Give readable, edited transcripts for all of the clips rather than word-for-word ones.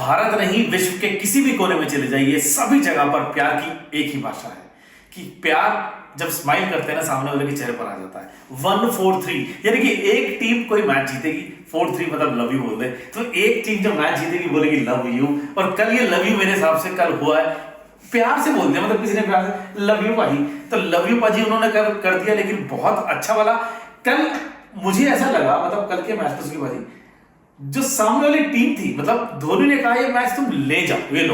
भारत नहीं, विश्व के किसी भी कोने में चले जाइए, सभी जगह पर प्यार की एक ही भाषा है कि प्यार जब स्माइल करते हैं ना सामने वाले के चेहरे पर आ जाता है। 1-4-3 यानी कि एक टीम कोई मैच जीतेगी, 4-3 मतलब लव यू बोल दे, तो एक टीम जब मैच जीतेगी बोलेगी लव यू। और कल ये लव यू मेरे हिसाब से कल हुआ है, प्यार से बोलते हैं, मतलब किसी ने प्यार से लव यू भाई, तो लव यू पाजी उन्होंने कर दिया, लेकिन बहुत अच्छा वाला। कल मुझे ऐसा लगा, मतलब कल के मैच में बाजी जो सामने वाली टीम थी, मतलब धोनी ने कहा ये मैच तुम ले जाओ, ये लो,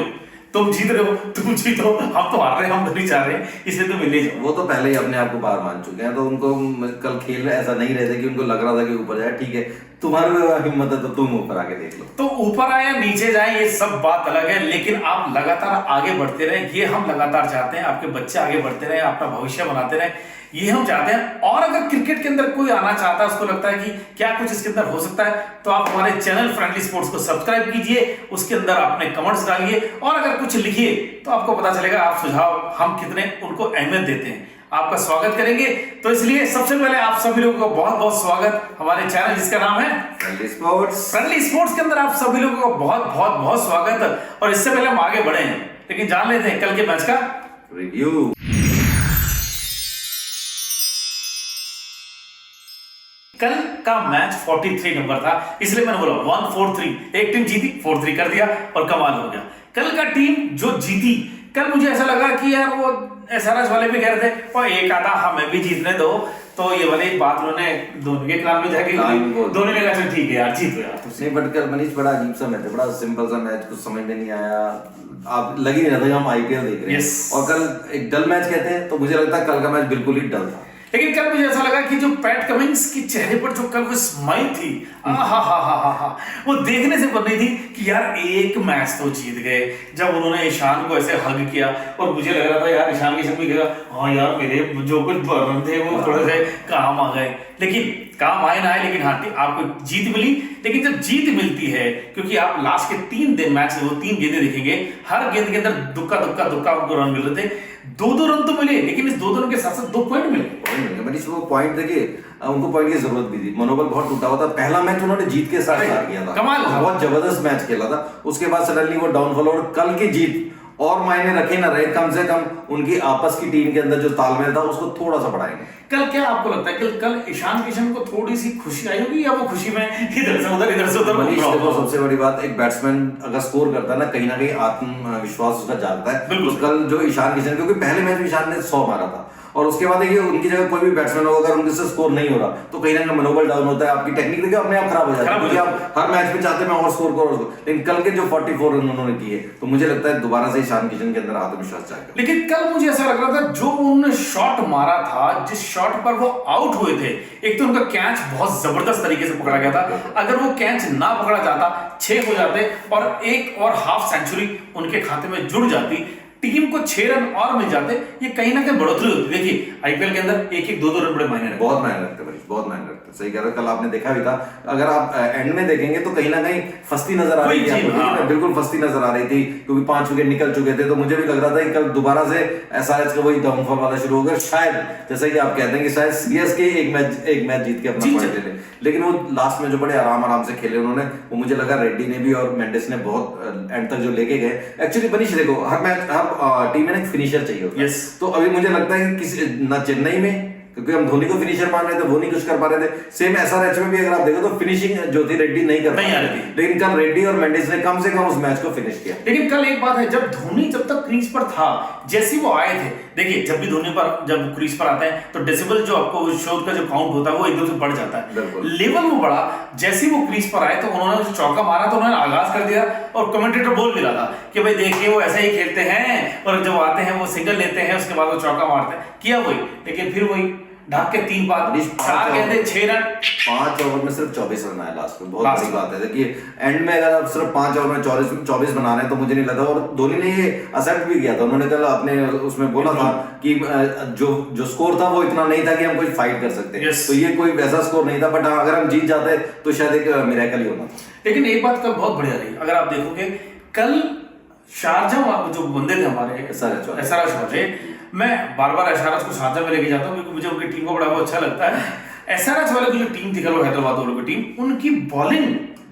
तुम जीत रहे हो, तुम जीतो, हम तो हार रहे हैं, हम नहीं चाह रहे, इसलिए तुम ले जाओ। वो तो पहले ही अपने आप को बाहर मान चुके हैं, तो उनको कल खेल ऐसा नहीं रहे थे कि उनको लग रहा था कि ऊपर जाए, ठीक है तुम्हारी हिम्मत है तो तुम ऊपर आके देख लो। तो ऊपर आए या नीचे जाए ये सब बात अलग है, लेकिन आप लगातार आगे बढ़ते रहे, ये हम लगातार चाहते हैं। आपके बच्चे आगे बढ़ते रहे, अपना भविष्य बनाते रहे, ये हम चाहते हैं। और अगर क्रिकेट के अंदर कोई आना चाहता है, उसको लगता है कि क्या कुछ इसके अंदर हो सकता है, तो आप हमारे चैनल फ्रेंडली स्पोर्ट्स को सब्सक्राइब कीजिए, उसके अंदर अपने कमेंट्स डालिए और अगर कुछ लिखिए तो आपको पता चलेगा आप सुझाव हम कितने उनको अहमियत देते हैं, आपका स्वागत करेंगे। तो इसलिए सबसे पहले आप सभी लोगों को बहुत बहुत स्वागत हमारे चैनल जिसका नाम है फ्रेंडली स्पोर्ट्स। फ्रेंडली स्पोर्ट्स के अंदर आप सभी लोगों को बहुत बहुत बहुत स्वागत। और इससे पहले हम आगे बढ़े हैं, लेकिन जान लेते हैं कल के मैच का रिव्यू। कल का मैच 43 नंबर था, इसलिए मैंने बोला 1-4-3, एक टीम जीती, 4-3 कर दिया और कमाल हो गया। कल का टीम जो जीती, कल मुझे ऐसा लगा कि यार वो एसआरएच वाले भी कह रहे थे और एक आधा हमें भी जीतने दो, तो ये वाली बात उन्होंने धोनी के खिलाफ में जाके धोनी ने कहा ठीक है यार जीतो यार। नहीं बट कल मनीष बड़ा अजीब सा मैच है, बड़ा सिंपल सा मैच, कुछ समझ में नहीं आया, आप लग ही नहीं रहा था हम आईपीएल देख रहे हैं। और कल एक डल मैच कहते हैं, तो मुझे लगता है कल का मैच बिल्कुल ही डल था। लेकिन कल मुझे ऐसा लगा कि जो पैट कमिंस के चेहरे पर जो कल वो स्माइल थी, वो देखने से बन रही थी कि यार एक मैच तो जीत गए। जब उन्होंने ईशान को ऐसे हग किया और मुझे लग रहा था यार ईशान की भी कहेगा हाँ यार मेरे जो कुछ बर्न थे वो थोड़े से काम आ गए, लेकिन काम आए ना आए, लेकिन हाँ आपको जीत मिली। लेकिन जब जीत मिलती है, क्योंकि आप लास्ट के 3 दिन मैच वो 3 गेंदें देखेंगे, हर गेंद के अंदर दुक्का उनको रन मिल रहे थे, 2-2 रन तो मिले, लेकिन इस 2-2 रन के साथ साथ 2 पॉइंट मिले। मनीष वो पॉइंट देखिए, उनको पॉइंट की जरूरत भी थी, मनोबल बहुत टूटा हुआ था। पहला मैच उन्होंने जीत के साथ स्टार्ट किया था, कमाल था, बहुत जबरदस्त मैच खेला था, उसके बाद सडनली वो डाउनफॉल। और कल की जीत और मायने रखे ना रहे, कम से कम उनकी आपस की टीम के अंदर जो तालमेल था उसको थोड़ा सा बढ़ाएंगे। कल क्या आपको लगता है कल ईशान किशन को थोड़ी सी खुशी आई होगी, या वो खुशी में इधर से उधर मनीष देखो, सबसे बड़ी बात, एक बैट्समैन अगर स्कोर करता है ना, कहीं ना कहीं आत्मविश्वास उसका जागता है। तो कल जो ईशान किशन, क्योंकि पहले मैच में ईशान ने 100 मारा था, और उसके बाद देखिए उनकी जगह कोई भी बैट्समैन होगा, अगर उनसे स्कोर नहीं हो रहा तो कहीं ना कहीं मनोबल डाउन होता है, आपकी टेक्निक देखिए अपने आप खराब हो जाती है, क्योंकि आप हर मैच में चाहते हैं मैं और स्कोर करो। लेकिन कल के जो 44 रन उन्होंने किए, तो मुझे लगता है दोबारा से ईशान किशन के अंदर आत्मविश्वास जाएगा। लेकिन कल मुझे ऐसा लग रहा था जो उन्होंने शॉट मारा था, जिस शॉट पर वो आउट हुए थे, एक तो उनका कैच बहुत जबरदस्त तरीके से पकड़ा गया था, अगर वो कैच ना पकड़ा जाता 6 हो जाते और एक और हाफ सेंचुरी उनके खाते में जुड़ जाती, टीम को 6 रन और मिल जाते, ये कहीं ना कहीं बढ़ोतरी होती। देखिए आईपीएल के अंदर एक 2-2 रन बड़े मायने रखते, बहुत मायने रखते हैं, बहुत मायने रखते हैं। सही कह रहे हो, कल आपने देखा भी था, अगर आप एंड में देखेंगे तो कहीं ना कहीं फस्ती नजर आ रही थी, बिल्कुल फस्ती नजर आ रही थी, क्योंकि 5 विकेट निकल चुके थे। तो मुझे भी लग रहा था कि कल दोबारा से एसआरएच का वही डाउनफॉल वाला शुरू होगा, शायद जैसा कि आप कहते हैं कि शायद सीएसके एक मैच जीत के अपना पॉइंट ले ले। लेकिन वो लास्ट में जो बड़े आराम से खेले उन्होंने, वो मुझे लगा रेड्डी ने भी और मेंडिस ने बहुत एंड तक जो लेके गए। एक्चुअली मनीष देखो, हर मैच हर टीम में फिनिशर चाहिए होता है। तो अभी मुझे लगता है कि किसी ना चेन्नई में, क्योंकि हम धोनी को फिनिशर मान रहे थे, वो नहीं कुछ कर पा रहे थे, सेम एसआरएच में भी अगर आप देखो तो फिनिशिंग जो थी रेड्डी नहीं कर पा रही थी, लेकिन कल रेड्डी और मेंडिस ने कम से कम उस मैच को फिनिश किया। लेकिन कल एक बात है, जब धोनी जब तक क्रीज पर था, जैसे वो आए थे, देखिए जब भी धोनी पर जब क्रीज पर आते हैं तो डेसिबल जो आपको शॉट का जो काउंट होता है वो एकदम से बढ़ जाता है, लेवल वो बढ़ा। जैसे वो क्रीज पर आए तो उन्होंने जो चौका मारा तो उन्होंने आगाज कर दिया, और कमेंटेटर बोल भी रहा था कि भाई देखिए वो ऐसा ही खेलते हैं, और जब आते हैं वो सिंगल लेते हैं, उसके बाद वो चौका मारते हैं, किया वही। लेकिन फिर वही ढाक के 3 बार 4 गेंदे 6 रन, 5 ओवर में सिर्फ 24 रन आए लास्ट में, बहुत बड़ी बात है। देखिए एंड में अगर आप सिर्फ 5 ओवर में 24 बना रहे हैं तो मुझे नहीं लगता, और धोनी ने ये एक्सेप्ट भी किया था, उन्होंने कल अपने उसमें बोला था कि जो स्कोर था वो इतना नहीं था कि हम कोई फाइट कर सकते, तो ये कोई वैसा स्कोर नहीं था, बट अगर हम जीत जाते तो शायद एक मिरेकल ही होना। लेकिन एक बात कल बहुत बढ़िया रही, अगर आप देखोगे कल शारजाह जो बंदे थे हमारे एसआरएच वाले, मैं बार एसआरएच को शारजाह में लेके जाता हूँ क्योंकि मुझे उनकी टीम को बड़ा अच्छा लगता है। एसआरएच वाले की जो टीम थी कल, हैदराबाद वालों की टीम, उनकी बॉलिंग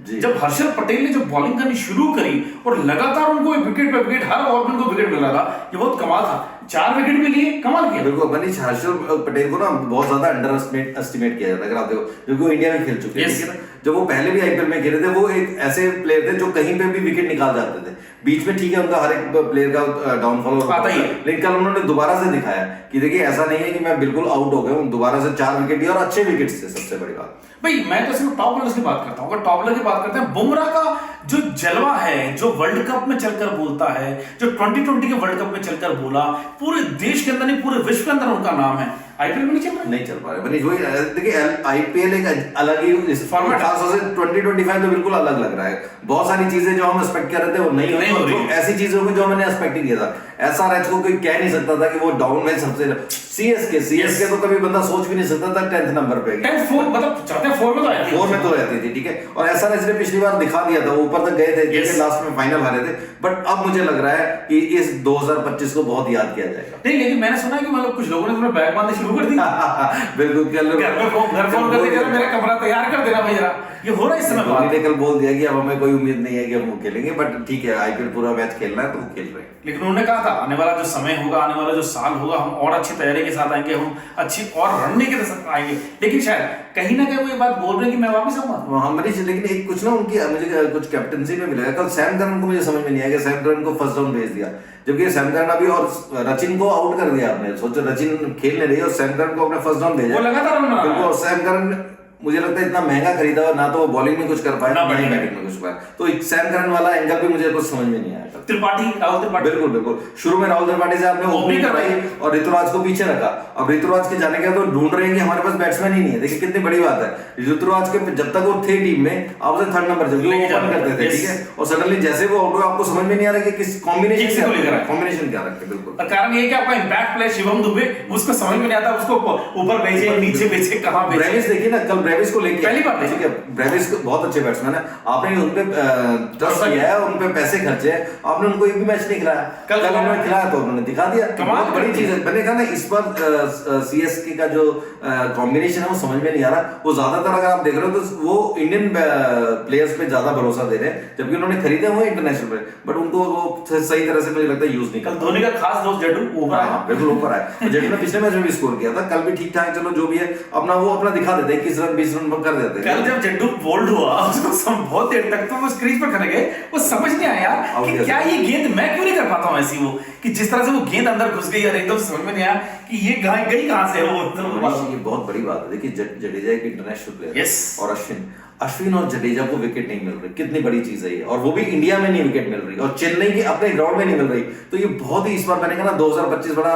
जब हर्षल पटेल ने जब बॉलिंग करनी शुरू करी और लगातार उनको विकेट पे विकेट, हर ओवर में उनको विकेट मिल रहा था, ये बहुत कमाल था। 4 विकेट भी लिए, कमाल किया। बिल्कुल मनीष, हर्षल पटेल को ना बहुत ज्यादा अंडर एस्टिमेट किया जाता है। अगर आप देखो, क्योंकि वो इंडिया में खेल चुके हैं, ठीक है ना। जब वो पहले भी आईपीएल में खेले थे, वो एक ऐसे प्लेयर थे जो कहीं पे भी विकेट निकाल जाते थे। बीच में ठीक है, उनका हर एक प्लेयर का डाउनफॉल आता ही है, लेकिन कल उन्होंने दोबारा से दिखाया कि देखिए ऐसा नहीं है कि मैं बिल्कुल आउट हो गया हूँ, दोबारा से 4 विकेट लिए और अच्छे विकेट थे। सबसे बड़ी बात भाई, मैं तो सिर्फ टॉप बॉलर्स की बात करता हूँ। अगर टॉप बॉलर की बात करते हैं, बुमराह का जो जलवा है, जो वर्ल्ड कप में चलकर बोलता है, जो 2020 के वर्ल्ड कप में चलकर बोला, पूरे देश के अंदर नहीं पूरे विश्व के अंदर उनका नाम है, आईपीएल में नहीं चल पा रहा मनीष। वही देखिए, आईपीएल एक अलग ही फॉर्मेट, खासतौर से 2025 तो बिल्कुल अलग लग रहा है। बहुत सारी चीजें जो हम एक्सपेक्ट कर रहे थे वो नहीं हो रही, ऐसी चीजें होंगी जो मैंने एक्सपेक्ट किया था। एसआरएच को कोई कह नहीं सकता था कि वो डाउन में सबसे, सीएसके तो कभी बंदा सोच भी नहीं सकता था 10th नंबर पे, 10th 4 मतलब चाहते 4 में तो आती है, 4 में तो रहती थी, ठीक है। और एसआरएच ने पिछली बार दिखा दिया था, वो ऊपर तक गए थे, लेकिन लास्ट में फाइनल हारे थे। बट अब मुझे लग रहा है कि इस 2025 को बहुत याद किया जाएगा। नहीं, लेकिन मैंने सुना है कि मतलब कुछ लोगों ने तुम्हें बैग बांधने शुरू कर दी। बिल्कुल, घर फोन कर देगा, मेरा कमरा तैयार कर देना भाई जरा, ये हो रहा है इस समय। धोनी ने कल बोल दिया कि अब हमें कोई उम्मीद नहीं है कि हम वो खेलेंगे, बट ठीक है, आईपीएल पूरा मैच खेलना है तो वो खेल रहे हैं। लेकिन उन्होंने कहा था आने वाला जो समय होगा, आने वाला जो साल होगा, हम और अच्छी तैयारी के साथ आएंगे, हम अच्छी और रणनीति के साथ आएंगे। लेकिन शायद कहीं ना कहीं वो ये बात बोल रहे हैं कि मैं वापस आऊंगा। हाँ मनीष, लेकिन एक कुछ ना उनकी मुझे कुछ कैप्टनसी में मिला। कल सैम करन को मुझे समझ में नहीं आया कि सैम करन को फर्स्ट डाउन भेज दिया, जबकि सैम करन अभी और रचिन को आउट कर दिया आपने। सोचो, रचिन खेल नहीं रही और सैम करन को अपने फर्स्ट डाउन भेजा, वो लगातार बिल्कुल। सैम करन मुझे लगता है इतना महंगा खरीदा और ना तो वो बॉलिंग में कुछ कर पाया, ना बैटिंग में कुछ पाया। तो सैम करन वाला एंगल भी मुझे कुछ समझ में नहीं आया। राहुल त्रिपाठी, बिल्कुल शुरू में राहुल त्रिपाठी से आपने ओपनिंग कराई और ऋतुराज को पीछे रखा। अब ऋतुराज के जाने के बाद तो ढूंढ रहे हैं कि हमारे पास बैट्समैन ही नहीं है। देखिए कितनी बड़ी बात है। ऋतुराज के जब तक वो थे टीम में, आप उसे 3rd नंबर जब ओपन करते थे, ठीक है, और सडनली जैसे वो आउट हुए, आपको समझ में नहीं आ रहा कि किस कॉम्बिनेशन क्या रखते। बिल्कुल, कारण ये कि आपका इंपैक्ट प्लेयर शिवम दुबे, उसको समझ में नहीं आता उसको ऊपर भेजे, नीचे भेजे, कहां भेजे। ब्रेविस देखिए ना, कल ब्रेविस को लेके पहली बार, ठीक है, ब्रेविस बहुत अच्छे बैट्समैन है, आपने उन पे ट्रस्ट किया है, उन पे पैसे खर्चे हैं, आपने उनको एक भी मैच नहीं खिलाया। कल उन्होंने खिलाया तो उन्होंने दिखा दिया। बहुत बड़ी चीज है। मैंने कहा ना, इस बार सीएसके का जो कॉम्बिनेशन है वो समझ में नहीं आ रहा। वो ज्यादातर अगर आप देख रहे हो तो वो इंडियन प्लेयर्स पे ज्यादा भरोसा दे रहे हैं, जबकि उन्होंने खरीदे हुए इंटरनेशनल प्लेयर, बट उनको वो सही तरह से मुझे लगता है यूज नहीं कर। धोनी का खास दोस्त जड्डू ऊपर आया, बिल्कुल ऊपर आया। जड्डू ने पिछले मैच में भी स्कोर किया था, कल भी ठीक ठाक, चलो जो भी है अपना वो अपना दिखा देते, 21 रन 20 रन कर देते। कल जब जड्डू बोल्ड हुआ, उसको बहुत देर तक तो वो क्रीज पर खड़े गए, वो समझ नहीं आया यार कि क्या ये गेंद मैं क्यों नहीं कर पाता हूं ऐसी, वो कि जिस तरह से वो गेंद अंदर घुस गई और एकदम समझ में नहीं आया कि ये गई कहां से है। वो ये बहुत बड़ी बात है। देखिए जडेजा एक इंटरनेशनल प्लेयर और अश्विन और जडेजा को विकेट नहीं मिल रही, कितनी बड़ी चीज है ये, और वो भी इंडिया में नहीं विकेट मिल रही और चेन्नई के अपने ग्राउंड में नहीं मिल रही। तो ये बहुत ही, इस बार मैंने कहा ना 2025 बड़ा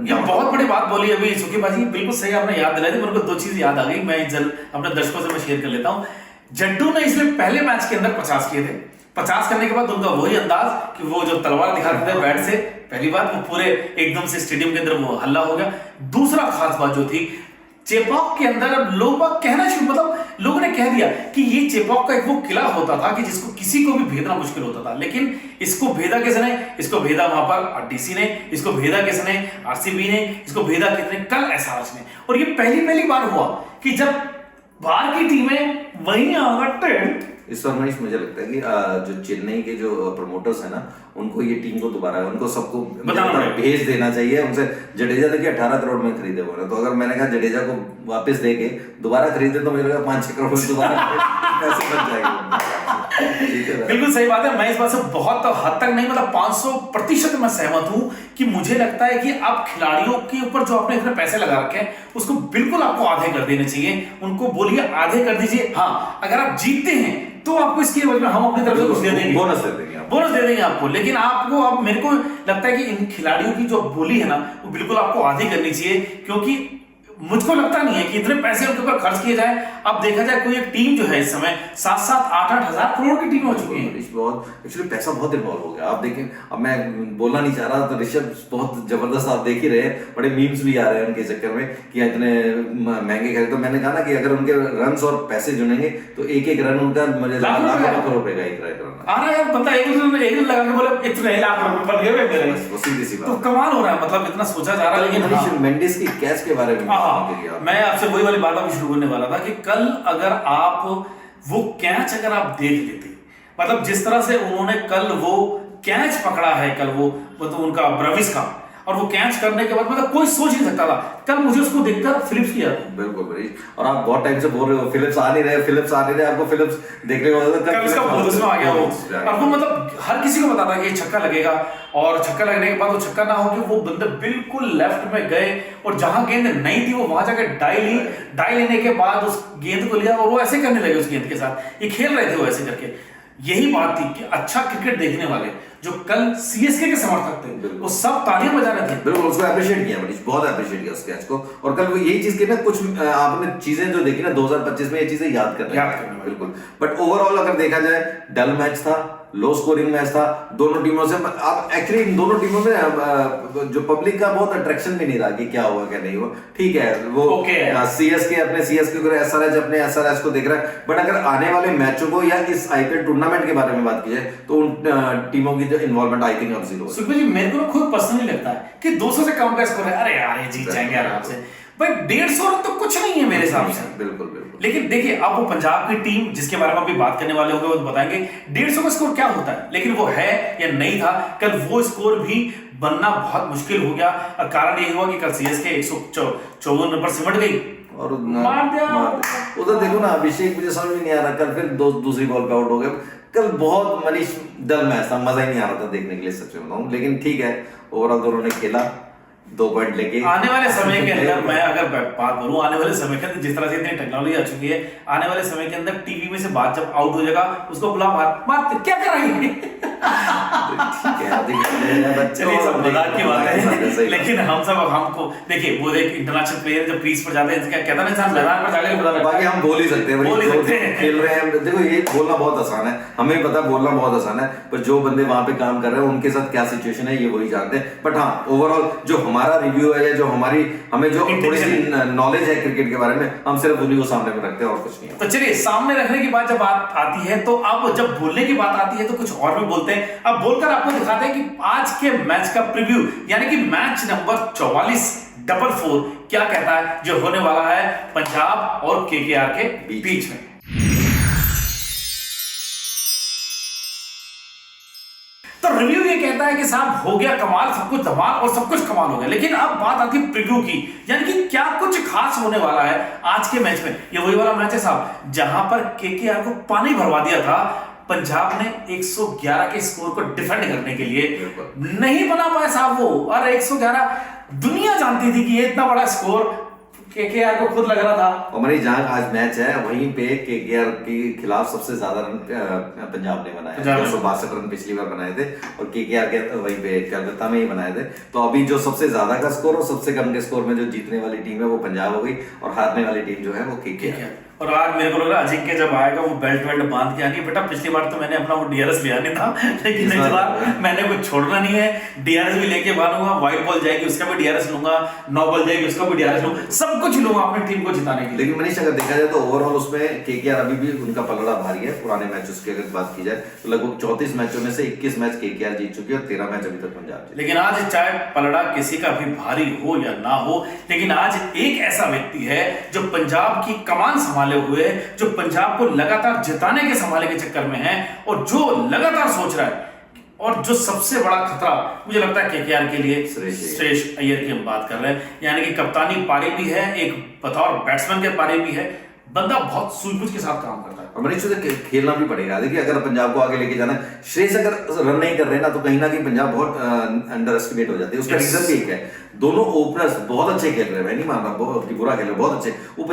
ये बहुत बड़ी बात बोली अभी सुखी बाजी, बिल्कुल सही आपने याद दिलाई थी। मेरे को 2 चीज याद आ गई, मैं अपने दर्शकों से मैं शेयर कर लेता हूं। जड्डू ने इसलिए पहले मैच के अंदर 50 किए थे, 50 करने के बाद उनका वही अंदाज कि वो जो तलवार दिखाते थे बैट से, पहली बात वो पूरे एकदम से स्टेडियम के अंदर वो हल्ला हो गया। दूसरा खास बात जो थी, चेपॉक के अंदर अब लोग कहना शुरू, मतलब लोगों ने कह दिया कि ये चेपॉक का एक वो किला होता था कि जिसको किसी को भी भेदना मुश्किल होता था, लेकिन इसको भेदा किसने? इसको भेदा वहां पर डीसी ने, इसको भेदा किसने? आरसीबी ने, इसको भेदा किसने? कल एसआरएच ने। और ये पहली बार हुआ कि जब बाहर की टीमें वहीं आकर इस बार मनीष मुझे लगता है कि जो चेन्नई के जो प्रमोटर्स है ना, उनको ये टीम को दोबारा उनको सबको भेज देना चाहिए। उनसे जडेजा देखिए 18 करोड़ में खरीदे हुए, तो अगर मैंने कहा जडेजा को वापस देके दोबारा खरीदे तो मुझे लगा 5-6 करोड़ में दोबारा पैसे बच जाएंगे। बिल्कुल सही बात है। मैं इस बात से बहुत हद तक नहीं, मतलब 500% मैं सहमत हूं कि मुझे लगता है कि आप खिलाड़ियों के ऊपर जो आपने इतने पैसे लगा रखे हैं उसको बिल्कुल आपको आधे कर देने चाहिए। उनको बोलिए आधे कर दीजिए। हाँ, अगर आप जीतते हैं तो आपको इसकी एवज में हम अपनी तरफ से कुछ दे देंगे, बोनस दे देंगे आपको। लेकिन आपको, अब मेरे को लगता है कि इन खिलाड़ियों की जो बोली है ना, वो बिल्कुल आपको आधी करनी चाहिए, क्योंकि मुझको लगता नहीं है कि इतने पैसे उनके ऊपर खर्च किए जाए। अब देखा जाए कोई एक टीम जो है इस समय 7-7, 8-8 हजार करोड़ की टीम हो चुकी है। बहुत एक्चुअली पैसा बहुत इन्वॉल्व हो गया। आप देखें, अब मैं बोलना नहीं चाह रहा, तो ऋषभ बहुत जबरदस्त आप देख ही रहे हैं, बड़े मीम्स भी आ रहे हैं उनके चक्कर में कि इतने महंगे खरीद। तो मैंने कहा ना कि अगर उनके रन और पैसे जुड़ेंगे तो एक रन उनका मुझे लाख रुपए का एक रन आ रहा है। पता एक रन लगा के बोले इतने लाख रुपए बन गए मेरे, सीधी सी बात, तो कमाल हो रहा है। मतलब इतना सोचा जा रहा है। लेकिन मेंडिस की कैच के बारे में मैं आपसे वही वाली बात अभी शुरू करने वाला था कि कल अगर आप वो कैच अगर आप देख लेते, मतलब जिस तरह से उन्होंने कल वो कैच पकड़ा है, कल वो मतलब उनका ब्रेविस का, और वो कैच करने के बाद मतलब कोई सोच नहीं सकता था। कल मुझे उसको देखकर फिलिप्स की याद आई। बिल्कुल भाई, और आप बहुत टाइम से बोल रहे हो फिलिप्स आ नहीं रहे, आपको फिलिप्स देखने को कल उसका बोनस में आ गया वो, और वो मतलब हर किसी को पता था कि ये छक्का लगेगा, और छक्का लगने के बाद वो छक्का ना हो कि वो बंदे बिल्कुल लेफ्ट में गए और जहां गेंद नहीं थी वो वहां जाकर डाई लेने के बाद उस गेंद को लिया और वो ऐसे करने लगे उस गेंद के साथ, ये खेल रहे थे वो ऐसे करके। यही बात थी कि अच्छा क्रिकेट देखने वाले जो कल सीएसके के समर्थक थे वो सब तालियां बजा रहे थे। बिल्कुल, उसको अप्रिशिएट किया मनीष, बहुत अप्रिशिएट किया उस कैच को। और कल वो यही चीज की ना, कुछ आपने चीजें जो देखी ना 2025 में, ये चीजें याद करना बिल्कुल। बट ओवरऑल अगर देखा जाए डल मैच था, लो स्कोरिंग मैच था दोनों टीमों से। आप एक्चुअली इन दोनों टीमों में जो पब्लिक का बहुत अट्रैक्शन भी नहीं रहा कि क्या हुआ क्या नहीं हुआ, ठीक है वो सीएसके अपने सीएसके को, एसआरएच अपने एसआरएच को देख रहा है। बट अगर आने वाले मैचों को या इस आईपीएल टूर्नामेंट के बारे में बात की जाए तो उन टीमों की जो इन्वॉल्वमेंट आई थिंक अब जीरो है। सुखबीर जी, मेरे को खुद पर्सनली लगता है कि 200 से कम का स्कोर है, अरे यार ये जीत जाएंगे आराम से। भाई 150 रन तो कुछ नहीं है मेरे हिसाब से। बिल्कुल बिल्कुल। लेकिन देखिए, अब वो पंजाब की टीम जिसके बारे में अभी बात करने वाले होंगे वो बताएंगे 150 का स्कोर क्या होता है, लेकिन वो है या नहीं था। कल वो स्कोर भी बनना बहुत मुश्किल हो गया, और कारण ये हुआ कि कल सीएसके 154 रन पर सिमट गई और मार दिया। उधर देखो ना, अभिषेक मुझे समझ में नहीं आ रहा, कल फिर दूसरी बॉल पे आउट हो गए। कल बहुत मनीष डल मैच था, मजा ही नहीं आ रहा था देखने के लिए, सच में बताऊं। लेकिन ठीक है, ओवरऑल दोनों ने खेला, 2 पॉइंट लेके। आने वाले समय के अंदर मैं अगर बात करूं, आने वाले समय के अंदर जिस तरह से इतनी टेक्नोलॉजी आ चुकी है, आने वाले समय के अंदर टीवी में से बात जब आउट हो जाएगा उसको बुला मार क्या कराएंगे। चलिए सब मजाक की बात है, लेकिन हमको देखिए, वो एक इंटरनेशनल प्लेयर जब क्रीज पर जाते हैं, कहता है इंसान मैदान पर जाके पता लगता है। बाकी हम बोल ही सकते हैं, खेल रहे हैं। देखो ये बोलना बहुत आसान है, हमें पता बोलना बहुत आसान है, पर जो बंदे वहां पे काम कर रहे हैं उनके साथ क्या सिचुएशन है ये वही जानते हैं। बट हाँ, ओवरऑल जो हमारा रिव्यू है, या जो हमें जो थोड़ी सी नॉलेज है क्रिकेट के बारे में, हम सिर्फ उन्हीं को सामने में रखते हैं और कुछ नहीं। तो चलिए, सामने रखने की बात जब बात आती है तो अब जब बोलने की बात आती है तो कुछ और भी बोलते हैं। अब बोलकर आपको दिखाते हैं कि आज के मैच का प्रीव्यू, यानी कि मैच नंबर 44 क्या कहता है जो होने वाला है पंजाब और केकेआर के बीच में। तो रिव्यू ये कहता है कि साहब हो गया कमाल, सब कुछ धमाल और सब कुछ कमाल हो गया। लेकिन अब बात आती है प्रीव्यू की, यानी कि क्या कुछ खास होने वाला है आज के मैच में। ये वही वाला मैच है साहब जहां पर केकेआर को पानी भरवा दिया था पंजाब ने 111 के स्कोर को डिफेंड करने के लिए, नहीं बना पाया साहब वो। और 111 दुनिया जानती थी कि ये इतना बड़ा स्कोर केकेआर को खुद लग रहा था। और मनीष, जहां आज मैच है वहीं पे केकेआर के खिलाफ सबसे ज्यादा रन पंजाब ने बनाए, 162 रन पिछली बार बनाए थे, और केकेआर के वहीं पे कलकत्ता में ही बनाए थे। तो अभी जो सबसे ज्यादा का स्कोर और सबसे कम के स्कोर में जो जीतने वाली टीम है वो पंजाब हो गई, और हारने वाली टीम जो है वो केकेआर। और आज मेरे को लग रहा है अजिंक्य जब आएगा वो बेल्ट बांध के आनी। बेटा पिछली बार तो मैंने अपना वो डीआरएस लिया नहीं था, लेकिन इस बार मैंने कुछ छोड़ना नहीं है, डीआरएस भी लेके मारूंगा। व्हाइट बॉल जाएगी उसका भी डीआरएस लूंगा, नो बॉल जाएगी उसका भी डीआरएस लूंगा, सब कुछ लूंगा अपनी टीम को जिताने के लिए। लेकिन मनीष, अगर देखा जाए तो ओवरऑल उसमें केकेआर अभी भी उनका पलड़ा भारी है। पुराने मैचेस की अगर बात की जाए तो लगभग 34 मैचों में से 21 मैच केकेआर जीत चुकी है और 13 मैच अभी तक पंजाब जीती। लेकिन आज चाहे पलड़ा किसी का भी भारी हो या ना हो, लेकिन आज एक ऐसा व्यक्ति है जो पंजाब की कमान संभाले हुए, जो पंजाब को लगातार जिताने के संभाले के चक्कर में है, और जो लगातार सोच रहा है, और जो सबसे बड़ा खतरा मुझे लगता है केकेआर के लिए श्रेयस अय्यर की हम बात कर रहे हैं। यानी कि कप्तानी पारी भी है, एक बतौर बैट्समैन के पारी भी है, बंदा बहुत सूझबूझ के साथ काम करता है। और मनीष, खेलना भी पड़ेगा। देखिए, अगर पंजाब को आगे लेके जाना है, श्रेयस अगर रन नहीं कर रहे ना तो कहीं ना कहीं पंजाब बहुत अंडर एस्टिमेट हो जाती है। उसका रीजन भी एक है, दोनों ओपनर्स बहुत अच्छे खेल रहे हैं, मैं नहीं मान रहा बहुत बुरा खेल रहे, बहुत अच्छे। वो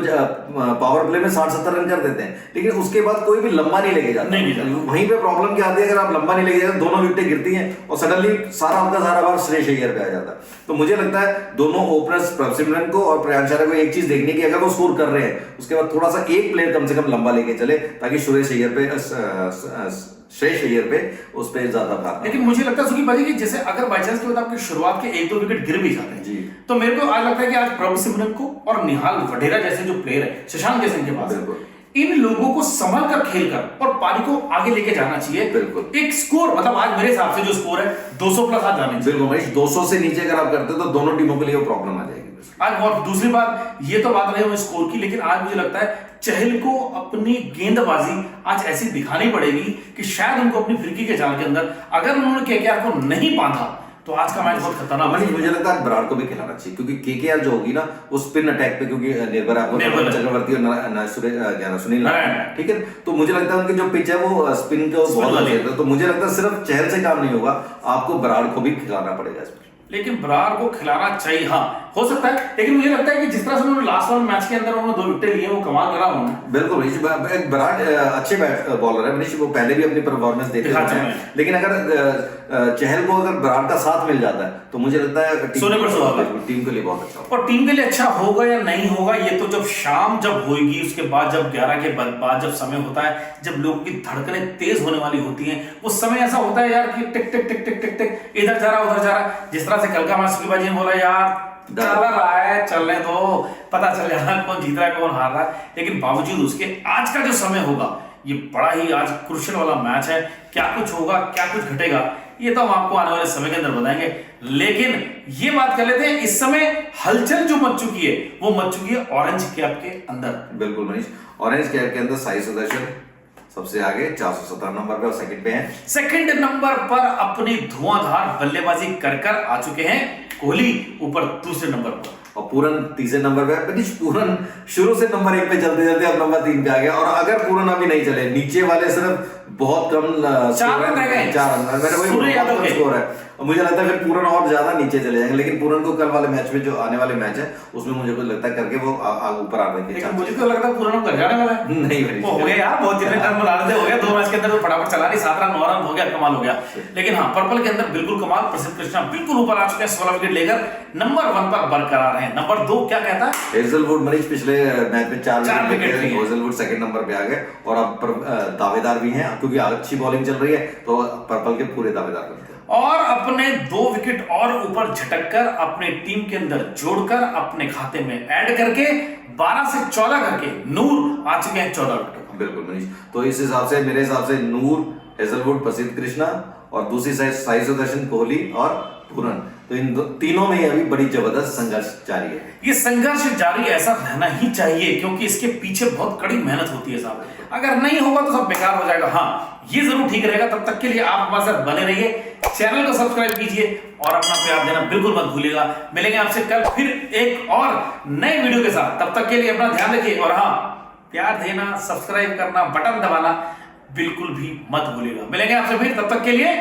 पावर प्ले में 60-70 रन कर देते हैं, लेकिन उसके बाद कोई भी लंबा नहीं लेके जाता। वहीं पे प्रॉब्लम क्या आती है, अगर आप लंबा नहीं लेके जाते, दोनों विकेटें गिरती हैं और सडनली सारा उनका सारा बार श्रेयस अय्यर पे आ जाता है। तो मुझे लगता है दोनों ओपनर्स प्रभसिमरन को और प्रियांश आर्या को एक चीज देखने की, अगर वो स्कोर कर रहे हैं उसके बाद थोड़ा सा एक प्लेयर कम से कम लंबा लेके चले, ताकि श्रेयस अय्यर पे उस पे ज्यादा भार। लेकिन मुझे लगता है सुखी बाजी कि जैसे अगर बाई चांस की बात आपकी शुरुआत के 1-2 विकेट गिर भी जाते हैं जी, तो मेरे को आज लगता है कि आज प्रभसिमरन को और निहाल वडेरा जैसे जो प्लेयर है, शशांक जैसे इनके पास, इन लोगों को संभल कर खेलकर और पारी को आगे लेके जाना चाहिए। बिल्कुल एक स्कोर, मतलब आज मेरे हिसाब से जो स्कोर है 200 प्लस आज जाने चाहिए। बिल्कुल 200 से नीचे अगर आप करते हो तो दोनों टीमों के लिए प्रॉब्लम आ जाएगी आज। और दूसरी बात, ये तो बात रही है स्कोर की, लेकिन आज मुझे लगता है चहल को अपनी गेंदबाजी आज ऐसी दिखानी पड़ेगी कि शायद उनको अपनी फिरकी के जाल के अंदर अगर उन्होंने केकेआर को नहीं बांधा तो आज का मैच बहुत खतरनाक मनीष, मुझे लगता है बराड़ को भी खिलाना चाहिए, क्योंकि केकेआर जो होगी ना वो स्पिन अटैक पे, क्योंकि निर्भर है आपको चक्रवर्ती और सुनील नारायण, ठीक है। तो मुझे लगता है उनकी जो पिच है वो स्पिन को बहुत अच्छी है, तो मुझे लगता है सिर्फ चहल से काम नहीं होगा, आपको बराड़ को भी खिलाना पड़ेगा इसमें। लेकिन बराड़ को खिलाना चाहिए, हाँ हो सकता है, लेकिन मुझे लगता है कि जिस तरह से उन्होंने लास्ट वाले मैच के अंदर उन्होंने 2 विकेट लिए, वो कमाल करा उन्होंने। बिल्कुल एक बराड़ अच्छे बॉलर है मनीष, वो पहले भी अपनी परफॉर्मेंस देते हैं, लेकिन अगर चहल को अगर बराड़ का साथ मिल जाता है तो मुझे लगता है टीम के लिए बहुत अच्छा होगा। और टीम के लिए अच्छा होगा या नहीं होगा ये तो जब शाम जब होगी, उसके बाद जब 11 के बाद जब समय होता है, जब लोगों की धड़कनें तेज होने वाली होती हैं, उस समय ऐसा होता है यार कि टिक टिक टिक टिक टिक टिक इधर जा रहा उधर जा रहा। जिस तरह से कल का मैच सुखीबाजी ने बोला यार चल रहा है, चलने दो, पता चल जाना कौन जीत रहा है कौन हार रहा है, लेकिन बावजूद उसके आज का जो समय होगा ये बड़ा ही आज क्रुशियल वाला मैच है। क्या कुछ होगा, क्या कुछ घटेगा, ये तो हम आपको आने वाले समय के अंदर बताएंगे। लेकिन ये बात कर लेते हैं, इस समय हलचल जो मच चुकी है वो मच चुकी है ऑरेंज कैप के अंदर। बिल्कुल मनीष, ऑरेंज कैप के अंदर साई सुदर्शन सबसे आगे 417 नंबर पे और सेकंड पे हैं। सेकंड नंबर पर अपनी धुआंधार बल्लेबाजी कर आ चुके हैं कोहली, ऊपर दूसरे नंबर पर, और पूरन तीसरे नंबर पे। मनीष, पूरन शुरू से नंबर 1 पे चलते चलते अब नंबर 3 पे आ गया, और अगर पूरन अभी नहीं चले, नीचे वाले सिर्फ बहुत कम 4 रन रह गए, 4 रन स्कोर है। मुझे लगता है फिर पूरन और ज्यादा नीचे चले जाएंगे, लेकिन पूरन को कल वाले मैच में जो आने वाले मैच है उसमें मुझे को लगता है करके वो ऊपर आ रहे हैं। मुझे तो लगता है पूरन कर जाने वाला है। नहीं हो गया यार, बहुत जितने रन बना रहे हो गया, 2 मैच के अंदर फटाफट चला रही, 7 रन 9 रन हो गया, कमाल हो गया। लेकिन हाँ, पर्पल के अंदर बिल्कुल कमाल, प्रसिद्ध कृष्णा बिल्कुल ऊपर आ चुके हैं, 16 विकेट लेकर नंबर 1 पर बरकरार है। नंबर 2 क्या कहता है? हेजलवुड मनीष पिछले मैच में 4 विकेट, हेजलवुड सेकंड नंबर पे आ गए, और अब दावेदार भी हैं क्योंकि अच्छी बॉलिंग चल रही है, तो पर्पल के पूरे दावेदार बनते हैं। और अपने 2 विकेट और ऊपर झटक कर अपने टीम के अंदर जोड़कर अपने खाते में ऐड करके 12 से 14 करके नूर आ चुके हैं 14 विकेट। बिल्कुल मनीष, तो इस हिसाब से मेरे हिसाब से नूर, हेजलवुड, प्रसिद्ध कृष्णा और दूसरी साइड साई सुदर्शन, कोहली और पूरन, तो इन तीनों में अभी बड़ी जबरदस्त संघर्ष जारी है। ये संघर्ष जारी ऐसा रहना ही चाहिए, क्योंकि इसके पीछे बहुत कड़ी मेहनत होती है साहब। अगर नहीं होगा तो सब बेकार हो जाएगा। हाँ, ये जरूर ठीक रहेगा। तब तक के लिए आप हमारे साथ बने रहिए, चैनल को सब्सक्राइब कीजिए और अपना प्यार देना बिल्कुल मत भूलिएगा। मिलेंगे आपसे कल फिर एक और नए वीडियो के साथ। तब तक के लिए अपना ध्यान रखिए, और हाँ, प्यार देना, सब्सक्राइब करना, बटन दबाना बिल्कुल भी मत भूलिएगा। मिलेंगे आपसे फिर, तब तक के लिए